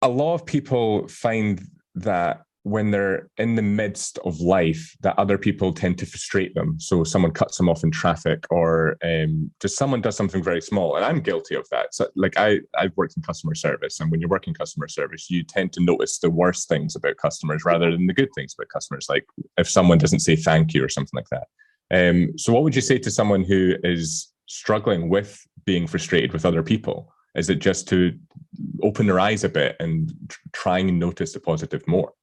a lot of people find that when they're in the midst of life, that other people tend to frustrate them. So someone cuts them off in traffic, or just someone does something very small. And I'm guilty of that. So like I've worked in customer service, and when you work in customer service, you tend to notice the worst things about customers rather than the good things about customers. Like if someone doesn't say thank you or something like that. So what would you say to someone who is struggling with being frustrated with other people? Is it just to open their eyes a bit and try and notice the positive more?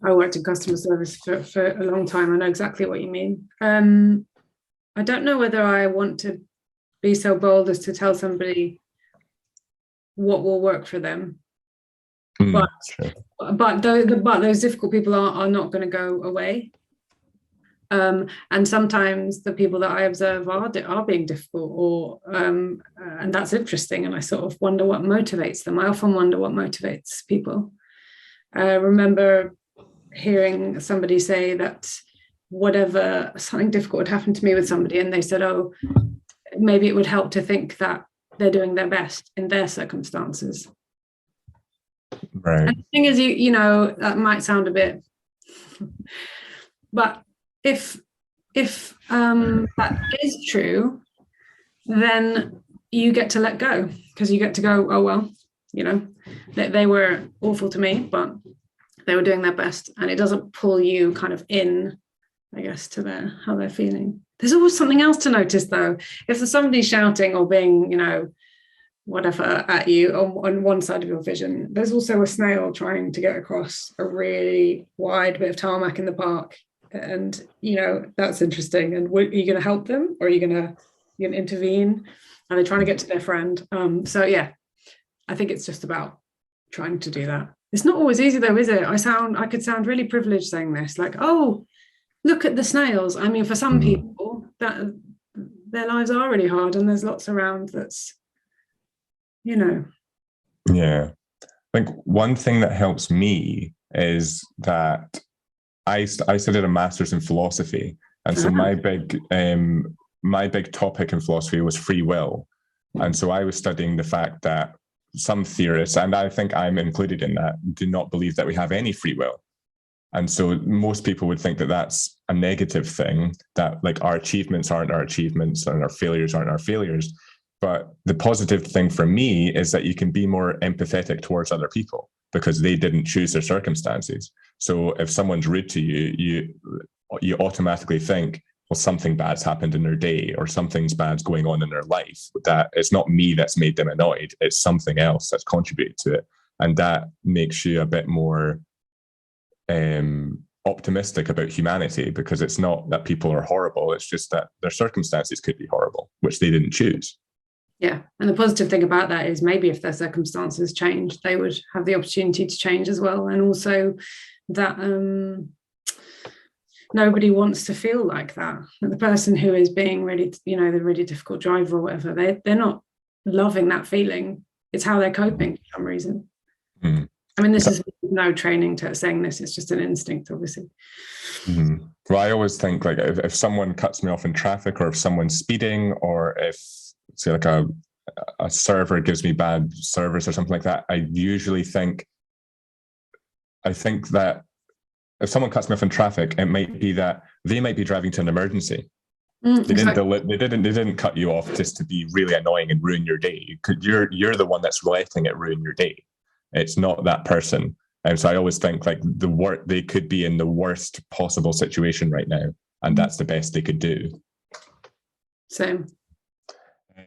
I worked in customer service for a long time. I know exactly what you mean. I don't know whether I want to be so bold as to tell somebody what will work for them. But those difficult people are not going to go away. And sometimes the people that I observe are being difficult, and that's interesting. And I sort of wonder what motivates them. I often wonder what motivates people. I remember hearing somebody say that whatever, something difficult would happen to me with somebody, and they said, oh, maybe it would help to think that they're doing their best in their circumstances. Right. And the thing is, you know, that might sound a bit, but if that is true, then you get to let go, because you get to go, oh well, you know, they were awful to me, but they were doing their best, and it doesn't pull you kind of in, I guess, to how they're feeling. There's always something else to notice, though. If there's somebody shouting or being, you know, whatever at you on one side of your vision, there's also a snail trying to get across a really wide bit of tarmac in the park, and you know that's interesting. And are you going to help them, or are you going to intervene? Are they trying to get to their friend? So yeah, I think it's just about trying to do that. It's not always easy though, is it? I could sound really privileged saying this, like, oh, look at the snails. I mean, for some people, that their lives are really hard, and there's lots around that's, you know. Yeah. I think one thing that helps me is that I studied a master's in philosophy. And so my big topic in philosophy was free will. And so I was studying the fact that some theorists, and I think I'm included in that, do not believe that we have any free will. And so most people would think that that's a negative thing, that like our achievements aren't our achievements and our failures aren't our failures. But the positive thing for me is that you can be more empathetic towards other people because they didn't choose their circumstances. So if someone's rude to you, you automatically think, well, something bad's happened in their day, or something's bad's going on in their life. That it's not me that's made them annoyed, it's something else that's contributed to it. And that makes you a bit more optimistic about humanity, because it's not that people are horrible, it's just that their circumstances could be horrible, which they didn't choose. Yeah, and the positive thing about that is maybe if their circumstances change, they would have the opportunity to change as well. And also that nobody wants to feel like that. And the person who is being really, you know, the really difficult driver or whatever, they're not loving that feeling. It's how they're coping for some reason. I mean, this is no training to saying this, it's just an instinct, obviously. Well, I always think like if someone cuts me off in traffic, or if someone's speeding, or if say like a server gives me bad service or something like that, I think that if someone cuts me off in traffic, it might be that they might be driving to an emergency. They didn't cut you off just to be really annoying and ruin your day. You're the one that's letting it ruin your day. It's not that person. And so I always think like they could be in the worst possible situation right now, and that's the best they could do. Same.